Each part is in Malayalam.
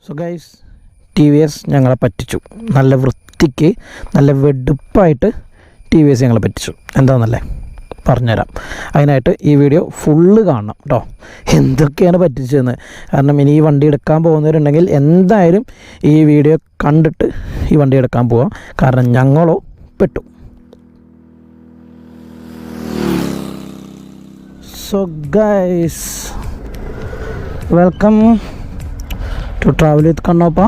സോ ഗൈസ്, ടി വി എസ് ഞങ്ങളെ പറ്റിച്ചു. നല്ല വൃത്തിക്ക് നല്ല വെടുപ്പായിട്ട് ടി വി എസ് ഞങ്ങളെ പറ്റിച്ചു. എന്താണെന്നല്ലേ പറഞ്ഞുതരാം. അതിനായിട്ട് ഈ വീഡിയോ ഫുള്ള് കാണണം കേട്ടോ, എന്തൊക്കെയാണ് പറ്റിച്ചതെന്ന്. കാരണം ഇനി ഈ വണ്ടി എടുക്കാൻ പോകുന്നവരുണ്ടെങ്കിൽ എന്തായാലും ഈ വീഡിയോ കണ്ടിട്ട് ഈ വണ്ടി എടുക്കാൻ പോവാം. കാരണം ഞങ്ങളോ പെട്ടു. So guys, welcome to travel with Kannoppa.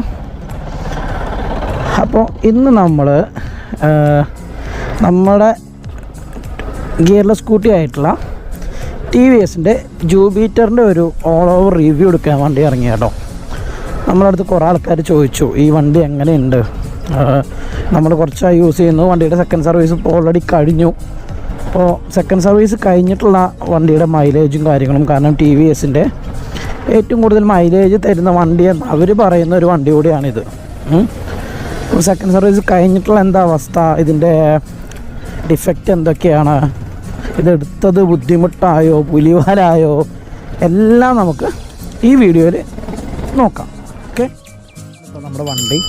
അപ്പോൾ ഇന്ന് നമ്മൾ നമ്മുടെ ഗിയർലെസ് സ്കൂട്ടി ആയിട്ടുള്ള ടി വി എസിൻ്റെ ജൂബീറ്ററിൻ്റെ ഒരു ഓൾ ഓവർ റിവ്യൂ എടുക്കാൻ വേണ്ടി ഇറങ്ങി കേട്ടോ. നമ്മളടുത്ത് കുറേ ആൾക്കാർ ചോദിച്ചു ഈ വണ്ടി എങ്ങനെയുണ്ട്. നമ്മൾ കുറച്ചായി യൂസ് ചെയ്യുന്നു. വണ്ടിയുടെ സെക്കൻഡ് സർവീസ് ഇപ്പോൾ ഓൾറെഡി കഴിഞ്ഞു. അപ്പോൾ സെക്കൻഡ് സർവീസ് കഴിഞ്ഞിട്ടുള്ള വണ്ടിയുടെ മൈലേജും കാര്യങ്ങളും, കാരണം ടി വി എസിൻ്റെ ഏറ്റവും കൂടുതൽ മൈലേജ് തരുന്ന വണ്ടി എന്ന് അവർ പറയുന്ന ഒരു വണ്ടി കൂടിയാണിത്. അപ്പോൾ സെക്കൻഡ് സർവീസ് കഴിഞ്ഞിട്ടുള്ള എന്താ അവസ്ഥ, ഇതിൻ്റെ ഡിഫക്റ്റ് എന്തൊക്കെയാണ്, ഇതെടുത്തത് ബുദ്ധിമുട്ടായോ പുലിവാലായോ, എല്ലാം നമുക്ക് ഈ വീഡിയോയിൽ നോക്കാം. ഓക്കെ, അപ്പോൾ നമ്മുടെ വണ്ടി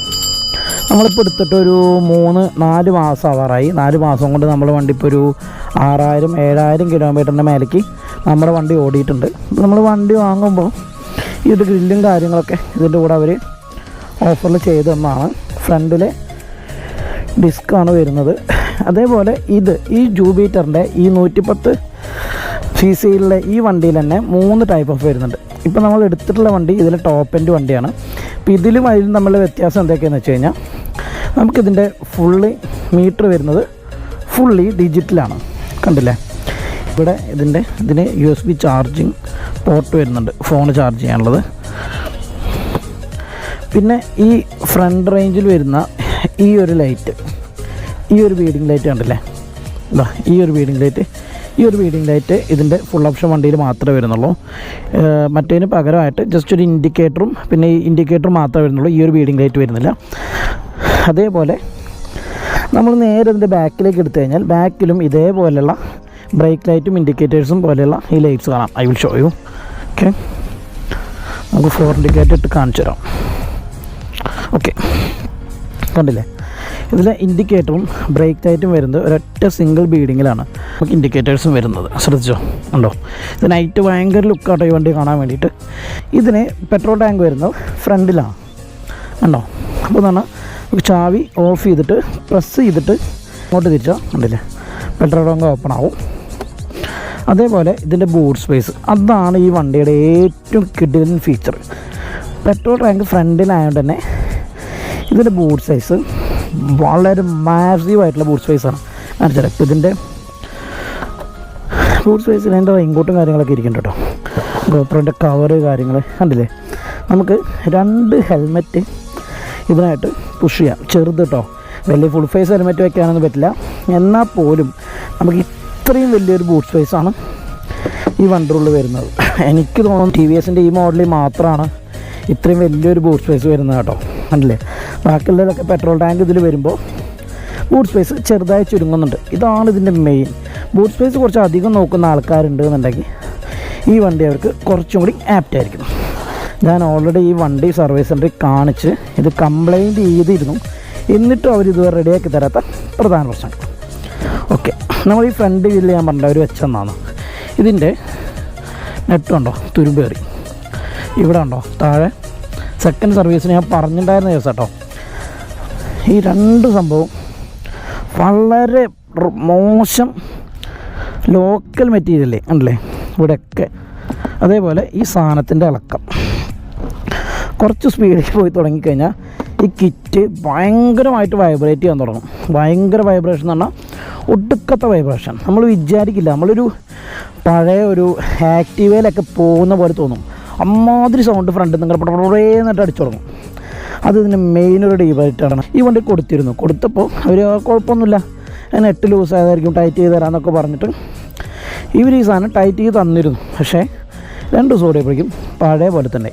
നമ്മളിപ്പോൾ എടുത്തിട്ടൊരു 3-4 മാസം ആവാറായി. 4 മാസം കൊണ്ട് നമ്മുടെ വണ്ടി ഇപ്പോൾ ഒരു 6000-7000 കിലോമീറ്ററിൻ്റെ മേലേക്ക് നമ്മുടെ വണ്ടി ഓടിയിട്ടുണ്ട്. നമ്മൾ വണ്ടി വാങ്ങുമ്പോൾ ഇത് ഗ്രില്ലും കാര്യങ്ങളൊക്കെ ഇതിൻ്റെ കൂടെ അവർ ഓഫറിൽ ചെയ്ത് തന്നാണ്. ഫ്രണ്ടിലെ ഡിസ്ക്കാണ് വരുന്നത്. അതേപോലെ ഈ ജൂബീറ്ററിൻ്റെ ഈ 110 cc ഈ വണ്ടിയിൽ തന്നെ 3 ടൈപ്പ് ഓഫ് വരുന്നുണ്ട്. ഇപ്പോൾ നമ്മൾ എടുത്തിട്ടുള്ള വണ്ടി ഇതിൽ ടോപ്പ് എൻഡ് വണ്ടിയാണ്. അപ്പോൾ ഇതിലും അതിലും തമ്മിലുള്ള വ്യത്യാസം എന്തൊക്കെയാണെന്ന് വെച്ച് കഴിഞ്ഞാൽ, നമുക്കിതിൻ്റെ ഫുള്ളി മീറ്റർ വരുന്നത് ഫുള്ളി ഡിജിറ്റലാണ്. കണ്ടില്ലേ, ഇവിടെ ഇതിന് USB ചാർജിങ് പോർട്ട് വരുന്നുണ്ട്, ഫോൺ ചാർജ് ചെയ്യാനുള്ളത്. പിന്നെ ഈ ഫ്രണ്ട് റേഞ്ചിൽ വരുന്ന ഈ ഒരു ലൈറ്റ്, ഈ ഒരു ബീഡിങ് ലൈറ്റ് കണ്ടില്ലേ, ഇതാ ഈ ഒരു ബീഡിങ് ലൈറ്റ് ഇതിൻ്റെ ഫുൾ ഓപ്ഷൻ വണ്ടിയിൽ മാത്രമേ വരുന്നുള്ളൂ. മറ്റേതിന് പകരമായിട്ട് ജസ്റ്റ് ഒരു ഇൻഡിക്കേറ്ററും പിന്നെ ഈ ഇൻഡിക്കേറ്റർ മാത്രമേ വരുന്നുള്ളൂ. ഈ ഒരു ബീഡിങ് ലൈറ്റ് വരുന്നില്ല. അതേപോലെ നമ്മൾ നേരെ ഇതിൻ്റെ ബാക്കിലേക്ക് എടുത്തു കഴിഞ്ഞാൽ ബാക്കിലും ഇതേപോലെയുള്ള ബ്രേക്ക് ലൈറ്റും ഇൻഡിക്കേറ്റേഴ്സും പോലെയുള്ള ഈ ലൈറ്റ്സ് കാണാം. I will show you. Okay, നമുക്ക് 4 ഇൻഡിക്കേറ്റർ ഇട്ട് കാണിച്ചു തരാം. ഓക്കെ, കണ്ടില്ലേ, ഇതിലെ ഇൻഡിക്കേറ്ററും ബ്രേക്ക് ലൈറ്റും വരുന്നത് ഒരൊറ്റ സിംഗിൾ ബീഡിങ്ങിലാണ് നമുക്ക് ഇൻഡിക്കേറ്റേഴ്സും വരുന്നത്. ശ്രദ്ധിച്ചോ, ഉണ്ടോ? ഇത് നൈറ്റ് ഭയങ്കര ലുക്കാട്ടോ ഈ വണ്ടി കാണാൻ വേണ്ടിയിട്ട്. ഇതിന് പെട്രോൾ ടാങ്ക് വരുന്നത് ഫ്രണ്ടിലാണ്, ഉണ്ടോ? അപ്പോൾ എന്ന് പറഞ്ഞാൽ ചാവി ഓഫ് ചെയ്തിട്ട് പ്രസ് ചെയ്തിട്ട് അങ്ങോട്ട് തിരിച്ചാൽ കണ്ടില്ലേ പെട്രോൾ ടാങ്ക് ഓപ്പൺ ആവും. അതേപോലെ ഇതിൻ്റെ ബൂട്ട് സ്പേസ്, അതാണ് ഈ വണ്ടിയുടെ ഏറ്റവും കിടിലൻ ഫീച്ചർ. പെട്രോൾ ടാങ്ക് ഫ്രണ്ടിലായതുകൊണ്ട് തന്നെ ഇതിൻ്റെ ബൂട്ട് സൈസ് വളരെ മാസീവായിട്ടുള്ള ബൂട്ട് സ്പേസാണ്. കാണിച്ചാൽ ഇപ്പോൾ ഇതിൻ്റെ ബൂട്ട് സ്പേസിൽ എൻ്റെ റെയിൻകോട്ടും കാര്യങ്ങളൊക്കെ ഇരിക്കുന്നുണ്ട് കേട്ടോ. ഗോപ്രോൻ്റെ കവറ് കാര്യങ്ങൾ കണ്ടില്ലേ. നമുക്ക് 2 ഹെൽമെറ്റ് ഇതിനായിട്ട് പുഷ് ചെയ്യാം. ചെറുത് കേട്ടോ, വലിയ ഫുൾ ഫേസ് ഹെൽമെറ്റ് വയ്ക്കാനൊന്നും പറ്റില്ല. എന്നാൽ പോലും നമുക്ക് ഇത്രയും വലിയൊരു ബൂട്ട് സ്പേസാണ് ഈ വണ്ടറുള്ളിൽ വരുന്നത്. എനിക്ക് തോന്നുന്നു ടി വി എസിൻ്റെ ഈ മോഡലിൽ മാത്രമാണ് ഇത്രയും വലിയൊരു ബൂട്ട് സ്പേസ് വരുന്നത് കേട്ടോ. കണ്ടില്ലേ, ബാക്കിയുള്ളതൊക്കെ പെട്രോൾ ടാങ്ക് ഇതിൽ വരുമ്പോൾ ബൂട്ട് സ്പേസ് ചെറുതായി ചുരുങ്ങുന്നുണ്ട്. ഇതാണ് ഇതിൻ്റെ മെയിൻ. ബൂട്ട് സ്പേസ് കുറച്ച് അധികം നോക്കുന്ന ആൾക്കാരുണ്ട് എന്നുണ്ടെങ്കിൽ ഈ വണ്ടി അവർക്ക് കുറച്ചും കൂടി ആപ്റ്റ് ആയിരിക്കും. ഞാൻ ഓൾറെഡി ഈ വണ്ടി സർവീസ് സെൻ്ററിൽ കാണിച്ച് ഇത് കംപ്ലൈൻറ്റ് ചെയ്തിരുന്നു. എന്നിട്ടും അവരിതുവരെ റെഡിയാക്കി തരാത്ത പ്രധാന പ്രശ്നം. ഓക്കെ, നമ്മൾ ഈ ഫ്രണ്ട് വീലിൽ ഞാൻ പറഞ്ഞ അവർ വെച്ചെന്നാണ്. ഇതിൻ്റെ നെട്ടുണ്ടോ തുരുമ്പേറി, ഇവിടെ ഉണ്ടോ താഴെ സെക്കൻഡ് സർവീസിന് ഞാൻ പറഞ്ഞിട്ടുണ്ടായിരുന്ന ദിവസം കേട്ടോ. ഈ 2 സംഭവം വളരെ മോശം ലോക്കൽ മെറ്റീരിയലേ ഉണ്ടല്ലേ ഇവിടെയൊക്കെ. അതേപോലെ ഈ സാധനത്തിൻ്റെ ഇളക്കം കുറച്ച് സ്പീഡിൽ പോയി തുടങ്ങിക്കഴിഞ്ഞാൽ ഈ കിറ്റ് ഭയങ്കരമായിട്ട് വൈബ്രേറ്റ് ചെയ്യാൻ തുടങ്ങും. ഭയങ്കര വൈബ്രേഷൻ എന്ന് പറഞ്ഞാൽ ഒടുക്കത്തെ വൈബ്രേഷൻ. നമ്മൾ വിചാരിക്കില്ല, നമ്മളൊരു പഴയ ഒരു ആക്റ്റീവയിലൊക്കെ പോകുന്ന പോലെ തോന്നും. അമ്മാതിരി സൗണ്ട് ഫ്രണ്ടിൽ നിങ്ങൾ എന്നിട്ട് അടിച്ചു തുടങ്ങും. അത് ഇതിൻ്റെ മെയിൻ ഒരു ഡീബൈറ്റാണ്. ഈ വണ്ടി കൊടുത്തപ്പോൾ അവർ കുഴപ്പമൊന്നുമില്ല, നെറ്റ് ലൂസ് ആയതായിരിക്കും, ടൈറ്റ് ചെയ്ത് തരാമെന്നൊക്കെ പറഞ്ഞിട്ട് ഇവർ ഈ സാധനം ടൈറ്റ് ചെയ്ത് തന്നിരുന്നു. പക്ഷേ 2 ദിവസം ഓടിയപ്പോഴേക്കും പഴയ പോലെ തന്നെ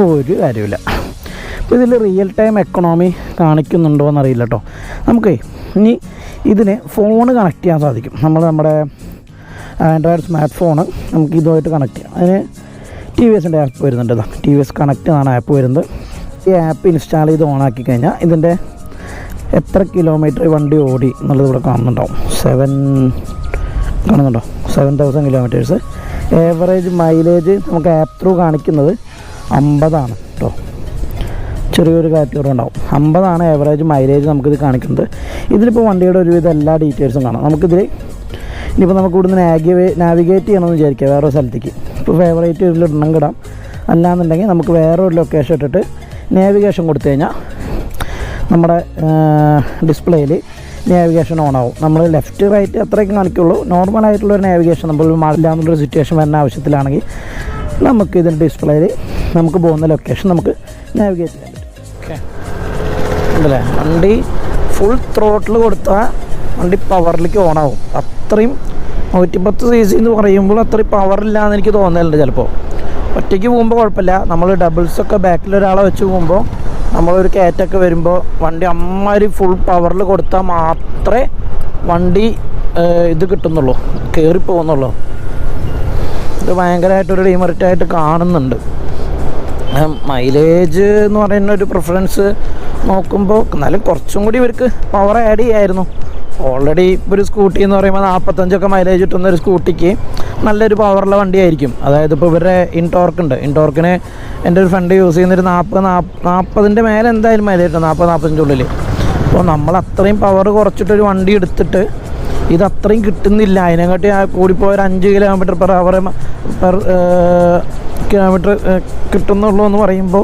ഒരു കാര്യമില്ല. അപ്പോൾ ഇതിൽ റിയൽ ടൈം എക്കണോമി കാണിക്കുന്നുണ്ടോ എന്നറിയില്ല കേട്ടോ. നമുക്ക് ഇനി ഇതിന് ഫോണ് കണക്ട് ചെയ്യാൻ സാധിക്കും. നമ്മുടെ ആൻഡ്രോയിഡ് സ്മാർട്ട് ഫോണ് നമുക്ക് ഇതുമായിട്ട് കണക്ട് ചെയ്യാം. അതിന് ടി വി എസിൻ്റെ ആപ്പ് വരുന്നുണ്ട്. ടി വി എസ് കണക്റ്റ് എന്നാണ് ആപ്പ് വരുന്നത്. ഈ ആപ്പ് ഇൻസ്റ്റാൾ ചെയ്ത് ഓണാക്കി കഴിഞ്ഞാൽ ഇതിൻ്റെ എത്ര കിലോമീറ്റർ വണ്ടി ഓടി എന്നുള്ളത് ഇവിടെ കാണുന്നുണ്ടാവും. 7,000 കിലോമീറ്റേഴ്സ്. ഏവറേജ് മൈലേജ് നമുക്ക് ആപ്പ് ത്രൂ കാണിക്കുന്നത് 50 കേട്ടോ. ചെറിയൊരു കാറ്റഗറി ഉണ്ടാവും. 50 ഏവറേജ് മൈലേജ് നമുക്കിത് കാണിക്കുന്നത്. ഇതിലിപ്പോൾ വണ്ടിയുടെ ഒരുവിധം എല്ലാ ഡീറ്റെയിൽസും കാണാം. നമുക്കിതിൽ ഇനിയിപ്പോൾ നമുക്ക് ഇവിടുന്ന് നാവിഗേറ്റ് ചെയ്യണമെന്ന് വിചാരിക്കുക വേറൊരു സ്ഥലത്തേക്ക്. ഇപ്പോൾ ഫേവറേറ്റ് ഇതിലിടണം കിടാം. അല്ലാന്നുണ്ടെങ്കിൽ നമുക്ക് വേറൊരു ലൊക്കേഷൻ ഇട്ടിട്ട് നാവിഗേഷൻ കൊടുത്തു കഴിഞ്ഞാൽ നമ്മുടെ ഡിസ്പ്ലേയിൽ നാവിഗേഷൻ ഓണാവും. നമ്മൾ ലെഫ്റ്റ് റൈറ്റ് അത്രയൊക്കെ കാണിക്കുള്ളൂ. നോർമലായിട്ടുള്ളൊരു നാവിഗേഷൻ നമ്മൾ മഴയില്ലാന്നുള്ളൊരു സിറ്റുവേഷൻ വരുന്ന ആവശ്യത്തിലാണെങ്കിൽ നമുക്ക് ഇതിൻ്റെ ഡിസ്പ്ലേയിൽ നമുക്ക് പോകുന്ന ലൊക്കേഷൻ നമുക്ക് നാവിഗേറ്റ് ചെയ്യാൻ പറ്റും. ഓക്കെ ഉണ്ടല്ലേ? വണ്ടി ഫുൾ ത്രോട്ടിൽ കൊടുത്താൽ വണ്ടി പവറിലേക്ക് ഓണാവും. അത്രയും 110 cc എന്ന് പറയുമ്പോൾ അത്രയും പവറില്ലാന്ന് എനിക്ക് തോന്നലുണ്ട്. ചിലപ്പോൾ ഒറ്റയ്ക്ക് പോകുമ്പോൾ കുഴപ്പമില്ല. നമ്മൾ ഡബിൾസൊക്കെ ബാക്കിൽ ഒരാളെ വെച്ച് പോകുമ്പോൾ നമ്മളൊരു കയറ്റൊക്കെ വരുമ്പോൾ വണ്ടി അമ്മാതിരി ഫുൾ പവറിൽ കൊടുത്താൽ മാത്രമേ വണ്ടി ഇത് കിട്ടുന്നുള്ളൂ, കയറിപ്പോകുന്നുള്ളൂ. ഇത് ഭയങ്കരമായിട്ടൊരു ഡിമെറിറ്റായിട്ട് കാണുന്നുണ്ട്. മൈലേജ് എന്ന് പറയുന്ന ഒരു പ്രിഫറൻസ് നോക്കുമ്പോൾ എന്നാലും കുറച്ചും കൂടി ഇവർക്ക് പവർ ആഡ് ചെയ്യായിരുന്നു. ഓൾറെഡി ഇപ്പോൾ ഒരു സ്കൂട്ടി എന്ന് പറയുമ്പോൾ 45 മൈലേജ് കിട്ടുന്ന ഒരു സ്കൂട്ടിക്ക് നല്ലൊരു പവറുള്ള വണ്ടിയായിരിക്കും. അതായത് ഇപ്പോൾ ഇവരുടെ ഇൻടോർക്ക് ഉണ്ട്. ഇൻടോർക്കിന് എൻ്റെ ഒരു ഫ്രണ്ട് യൂസ് ചെയ്യുന്നൊരു 40 മേലെ എന്തായാലും മൈലേജ് കിട്ടും, 40-45 ഉള്ളിൽ. അപ്പോൾ നമ്മൾ അത്രയും പവർ കുറച്ചിട്ടൊരു വണ്ടി എടുത്തിട്ട് ഇത് അത്രയും കിട്ടുന്നില്ല. അതിനെക്കാട്ടി കൂടിപ്പോയ ഒരു 5 കിലോമീറ്റർ പെർ കിലോമീറ്റർ കിട്ടുന്നുള്ളൂ എന്ന് പറയുമ്പോൾ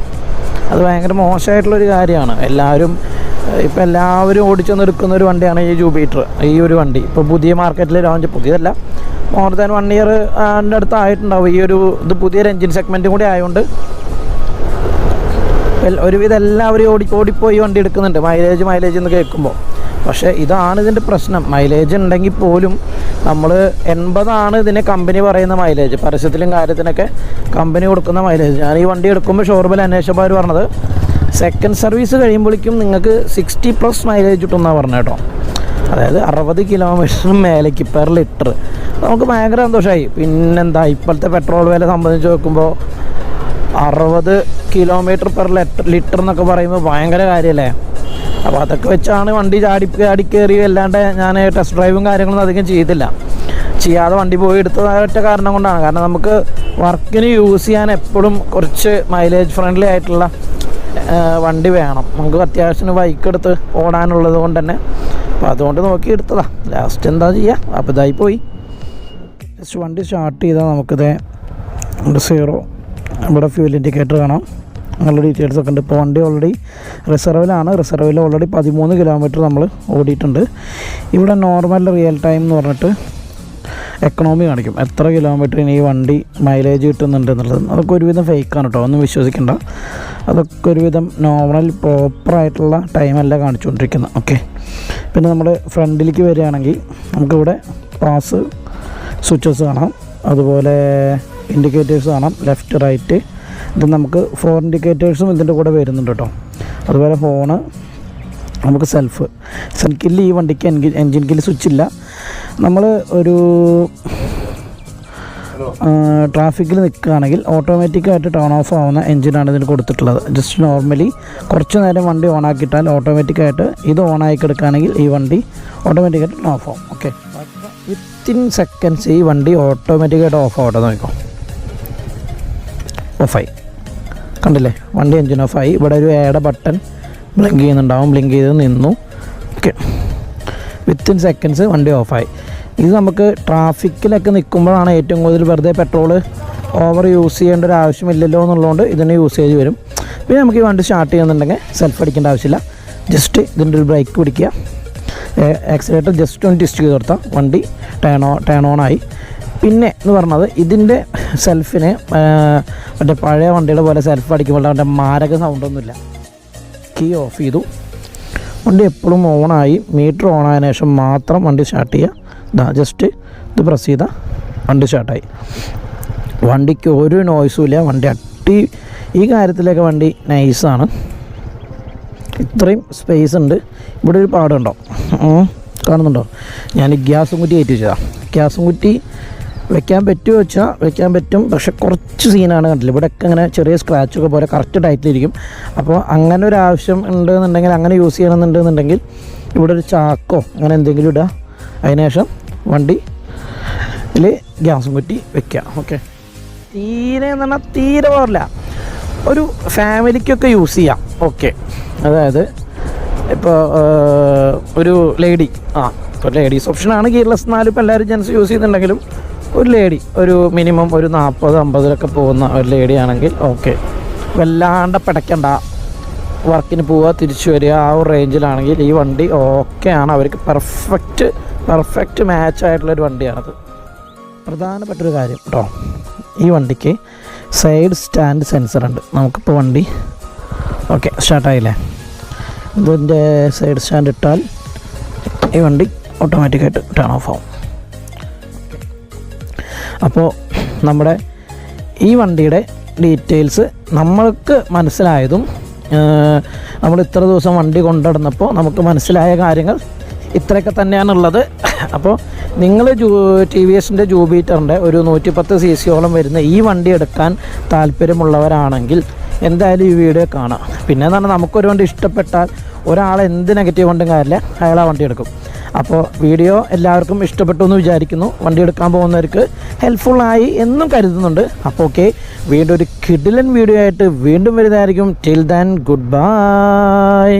അത് ഭയങ്കര മോശമായിട്ടുള്ളൊരു കാര്യമാണ്. എല്ലാവരും ഓടിച്ചു നിൽക്കുന്ന ഒരു വണ്ടിയാണ് ഈ ജൂപ്പിറ്റർ. ഈ ഒരു വണ്ടി ഇപ്പോൾ പുതിയ മാർക്കറ്റിൽ ലോഞ്ച്, പുതിയതല്ല, മോർ ദാൻ 1 ഇയർ അടുത്ത് ആയിട്ടുണ്ടാവും. ഈ ഒരു ഇത് പുതിയൊരു എൻജിൻ സെഗ്മെൻറ്റും കൂടി ആയതുകൊണ്ട് ഒരുവിധം എല്ലാവരും ഓടിപ്പോയി വണ്ടി എടുക്കുന്നുണ്ട് മൈലേജ് എന്ന് കേൾക്കുമ്പോൾ. പക്ഷേ ഇതാണ് ഇതിൻ്റെ പ്രശ്നം. മൈലേജ് ഉണ്ടെങ്കിൽ പോലും നമ്മൾ 80 ഇതിനെ കമ്പനി പറയുന്ന മൈലേജ്, പരസ്യത്തിലും കാര്യത്തിനൊക്കെ കമ്പനി കൊടുക്കുന്ന മൈലേജ്. ഞാൻ ഈ വണ്ടി എടുക്കുമ്പോൾ ഷോറൂമിൽ അന്വേഷിച്ചപ്പോൾ അവർ പറഞ്ഞത് സെക്കൻഡ് സർവീസ് കഴിയുമ്പോഴേക്കും നിങ്ങൾക്ക് 60+ മൈലേജ് കിട്ടുമെന്നാണ് പറഞ്ഞത് കേട്ടോ. അതായത് 60 കിലോമീറ്ററിന് മേലേക്ക് പെർ ലിറ്റർ. നമുക്ക് ഭയങ്കര സന്തോഷമായി. പിന്നെന്താ, ഇപ്പോഴത്തെ പെട്രോൾ വില സംബന്ധിച്ച് നോക്കുമ്പോൾ 60 കിലോമീറ്റർ പെർ ലിറ്റർ എന്നൊക്കെ പറയുമ്പോൾ ഭയങ്കര കാര്യമല്ലേ. അപ്പോൾ അതൊക്കെ വെച്ചാണ് വണ്ടി ചാടിക്കയറി. അല്ലാണ്ട് ഞാൻ ടെസ്റ്റ് ഡ്രൈവും കാര്യങ്ങളൊന്നും അധികം ചെയ്യാതെ വണ്ടി പോയി എടുത്തത് ഒറ്റ കാരണം കൊണ്ടാണ്. കാരണം നമുക്ക് വർക്കിന് യൂസ് ചെയ്യാൻ എപ്പോഴും കുറച്ച് മൈലേജ് ഫ്രണ്ട്ലി ആയിട്ടുള്ള വണ്ടി വേണം. നമുക്ക് അത്യാവശ്യത്തിന് ബൈക്ക് എടുത്ത് ഓടാനുള്ളത് കൊണ്ട് തന്നെ. അപ്പോൾ അതുകൊണ്ട് നോക്കി എടുത്തതാണ്. ലാസ്റ്റ് എന്താ ചെയ്യുക, അപ്പോൾ ഇതായി പോയി. ജസ്റ്റ് വണ്ടി സ്റ്റാർട്ട് ചെയ്താൽ നമുക്കിത് 0 ഇവിടെ ഫ്യൂൽ ഇൻഡിക്കേറ്റർ കാണാം. നല്ല ഡീറ്റെയിൽസൊക്കെ ഉണ്ട്. ഇപ്പോൾ വണ്ടി ഓൾറെഡി റിസർവിലാണ്. റിസർവിൽ ഓൾറെഡി 13 കിലോമീറ്റർ നമ്മൾ ഓടിയിട്ടുണ്ട്. ഇവിടെ നോർമൽ റിയൽ ടൈം എന്ന് പറഞ്ഞിട്ട് എക്കണോമി കാണിക്കും, എത്ര കിലോമീറ്ററിന് ഈ വണ്ടി മൈലേജ് കിട്ടുന്നുണ്ട് എന്നുള്ളത്. അതൊക്കെ ഒരുവിധം ഫേക്കാണ് കേട്ടോ, ഒന്നും വിശ്വസിക്കേണ്ട. അതൊക്കെ ഒരുവിധം നോർമൽ പ്രോപ്പറായിട്ടുള്ള ടൈമല്ല കാണിച്ചുകൊണ്ടിരിക്കുന്നത്. ഓക്കെ, പിന്നെ നമ്മൾ ഫ്രണ്ടിലേക്ക് വരികയാണെങ്കിൽ നമുക്കിവിടെ പാസ് സ്വിച്ചസ് കാണാം, അതുപോലെ ഇൻഡിക്കേറ്റേഴ്സ് കാണാം, ലെഫ്റ്റ് റൈറ്റ്. ഇത് നമുക്ക് 4 ഇൻഡിക്കേറ്റേഴ്സും ഇതിൻ്റെ കൂടെ വരുന്നുണ്ട് കേട്ടോ. അതുപോലെ ഫോണ്, നമുക്ക് സെൽക്കിൽ ഈ വണ്ടിക്ക് എൻജിൻ കില്ല് സ്വിച്ചില്ല. നമ്മൾ ഒരു ട്രാഫിക്കിൽ നിൽക്കുകയാണെങ്കിൽ ഓട്ടോമാറ്റിക്കായിട്ട് ടേൺ ഓഫ് ആവുന്ന എൻജിനാണ് ഇതിന് കൊടുത്തിട്ടുള്ളത്. ജസ്റ്റ് നോർമലി കുറച്ച് നേരം വണ്ടി ഓണാക്കിയിട്ടാൽ ഓട്ടോമാറ്റിക്കായിട്ട് ഇത് ഓണാക്കി എടുക്കുകയാണെങ്കിൽ ഈ വണ്ടി ഓട്ടോമാറ്റിക്കായിട്ട് ടേൺ ഓഫ് ആവും. ഓക്കെ, വിത്തിൻ സെക്കൻഡ്സ് ഈ വണ്ടി ഓട്ടോമാറ്റിക്കായിട്ട് ഓഫ് ആവട്ടെ. നോക്കിക്കോ, ഓഫായി. കണ്ടില്ലേ, വണ്ടി എൻജിൻ ഓഫായി. ഇവിടെ ഒരു ഏടെ ബട്ടൺ ബ്ലിങ്ക് ചെയ്യുന്നുണ്ടാവും, ബ്ലിങ്ക് ചെയ്ത് നിന്നു. ഓക്കെ, വിത്തിൻ സെക്കൻഡ്സ് വണ്ടി ഓഫായി. ഇത് നമുക്ക് ട്രാഫിക്കിലൊക്കെ നിൽക്കുമ്പോഴാണ് ഏറ്റവും കൂടുതൽ വെറുതെ പെട്രോൾ ഓവർ യൂസ് ചെയ്യേണ്ട ഒരു ആവശ്യമില്ലല്ലോ എന്നുള്ളതുകൊണ്ട് ഇതിന് യൂസേജ് വരും. പിന്നെ നമുക്ക് ഈ വണ്ടി സ്റ്റാർട്ട് ചെയ്യുന്നുണ്ടെങ്കിൽ സെൽഫ് അടിക്കേണ്ട ആവശ്യമില്ല. ജസ്റ്റ് ഇതിൻ്റെ ഒരു ബ്രേക്ക് പിടിക്കുക, ആക്സിലേറ്റർ ജസ്റ്റ് ഒന്ന് ട്വിസ്റ്റ് ചെയ്ത് കൊടുത്താൽ വണ്ടി ടേൺ ഓൺ ആയി. പിന്നെ എന്ന് പറഞ്ഞത് ഇതിൻ്റെ സെൽഫിന് മറ്റേ പഴയ വണ്ടിയുടെ പോലെ സെൽഫ് അടിക്കുമ്പോൾ മറ്റേ മാരക സൗണ്ടൊന്നുമില്ല. കീ ഓഫ് ചെയ്തു, വണ്ടി എപ്പോഴും ഓണായി. മീറ്റർ ഓണായതിനു ശേഷം മാത്രം വണ്ടി സ്റ്റാർട്ട് ചെയ്യുക. ജസ്റ്റ് ഇത് പ്രസ് ചെയ്താൽ വണ്ടി സ്റ്റാർട്ടായി. വണ്ടിക്ക് ഒരു നോയ്സും ഇല്ല. വണ്ടി ഈ കാര്യത്തിലൊക്കെ വണ്ടി നൈസാണ്. ഇത്രയും സ്പേസ് ഉണ്ട്. ഇവിടെ ഒരു പാടുണ്ടോ, കാണുന്നുണ്ടോ? ഞാൻ ഗ്യാസും കുറ്റി കയറ്റി വെച്ചതാണ്. ഗ്യാസും കുറ്റി വെക്കാൻ പറ്റുമോ വെച്ചാൽ വെക്കാൻ പറ്റും, പക്ഷെ കുറച്ച് സീനാണ്. കണ്ടില്ല ഇവിടെയൊക്കെ ഇങ്ങനെ ചെറിയ സ്ക്രാച്ചൊക്കെ പോലെ കറക്റ്റ് ടൈറ്റിലിരിക്കും. അപ്പോൾ അങ്ങനെ ഒരു ആവശ്യം ഉണ്ടെന്നുണ്ടെങ്കിൽ, അങ്ങനെ യൂസ് ചെയ്യണമെന്നുണ്ടെന്നുണ്ടെങ്കിൽ ഇവിടെ ഒരു ചാക്കോ അങ്ങനെ എന്തെങ്കിലും ഇടുക. അതിനുശേഷം വണ്ടിയിൽ ഗ്യാസും കുറ്റി വെക്കുക. ഓക്കെ, തീരെ എന്ന് പറഞ്ഞാൽ തീരെ പോരില്ല, ഒരു ഫാമിലിക്കൊക്കെ യൂസ് ചെയ്യാം. ഓക്കെ, അതായത് ഇപ്പോൾ ഒരു ലേഡി, ഇപ്പോൾ ലേഡീസ് ഓപ്ഷനാണ് ഗിയർലെസ്. എന്നാലും ഇപ്പോൾ എല്ലാവരും ജെൻസ് യൂസ് ചെയ്യുന്നുണ്ടെങ്കിലും ഒരു ലേഡി, ഒരു മിനിമം ഒരു 40-50 പോകുന്ന ഒരു ലേഡി ആണെങ്കിൽ ഓക്കെ, വല്ലാണ്ട് പിടയ്ക്കണ്ട, വർക്കിന് പോവുക തിരിച്ചു വരിക, ആ ഒരു റേഞ്ചിലാണെങ്കിൽ ഈ വണ്ടി ഓക്കെയാണ്. അവർക്ക് പെർഫെക്റ്റ് മാച്ചായിട്ടുള്ളൊരു വണ്ടിയാണത്. പ്രധാനപ്പെട്ടൊരു കാര്യം കേട്ടോ, ഈ വണ്ടിക്ക് സൈഡ് സ്റ്റാൻഡ് സെൻസർ ഉണ്ട്. നമുക്കിപ്പോൾ വണ്ടി ഓക്കെ സ്റ്റാർട്ടായില്ലേ, ഇതിൻ്റെ സൈഡ് സ്റ്റാൻഡ് ഇട്ടാൽ ഈ വണ്ടി ഓട്ടോമാറ്റിക്കായിട്ട് ടേൺ ഓഫ് ആവും. അപ്പോൾ നമ്മുടെ ഈ വണ്ടിയുടെ ഡീറ്റെയിൽസ് നമ്മൾക്ക് മനസ്സിലായതും, നമ്മൾ ഇത്ര ദിവസം വണ്ടി കൊണ്ടുനടന്നപ്പോൾ നമുക്ക് മനസ്സിലായ കാര്യങ്ങൾ ഇത്രയൊക്കെ തന്നെയാണുള്ളത്. അപ്പോൾ നിങ്ങൾ ടി വി എസിൻ്റെ ജൂബീറ്ററിൻ്റെ ഒരു 110 cc വരുന്ന ഈ വണ്ടി എടുക്കാൻ താല്പര്യമുള്ളവരാണെങ്കിൽ എന്തായാലും ഈ വീഡിയോ കാണാം. പിന്നെ എന്ന് പറഞ്ഞാൽ നമുക്കൊരു വണ്ടി ഇഷ്ടപ്പെട്ടാൽ ഒരാളെ എന്ത് നെഗറ്റീവ് കൊണ്ടും കാര്യമില്ല, അയാൾ ആ വണ്ടി എടുക്കും. അപ്പോൾ വീഡിയോ എല്ലാവർക്കും ഇഷ്ടപ്പെട്ടു എന്ന് വിചാരിക്കുന്നു. വണ്ടി എടുക്കാൻ പോകുന്നവർക്ക് ഹെൽപ്ഫുള്ളായി എന്നും കരുതുന്നുണ്ട്. അപ്പോൾ ഓക്കെ, വീണ്ടും ഒരു കിടിലൻ വീഡിയോ ആയിട്ട് വീണ്ടും വരുന്നതായിരിക്കും. Till then good bye.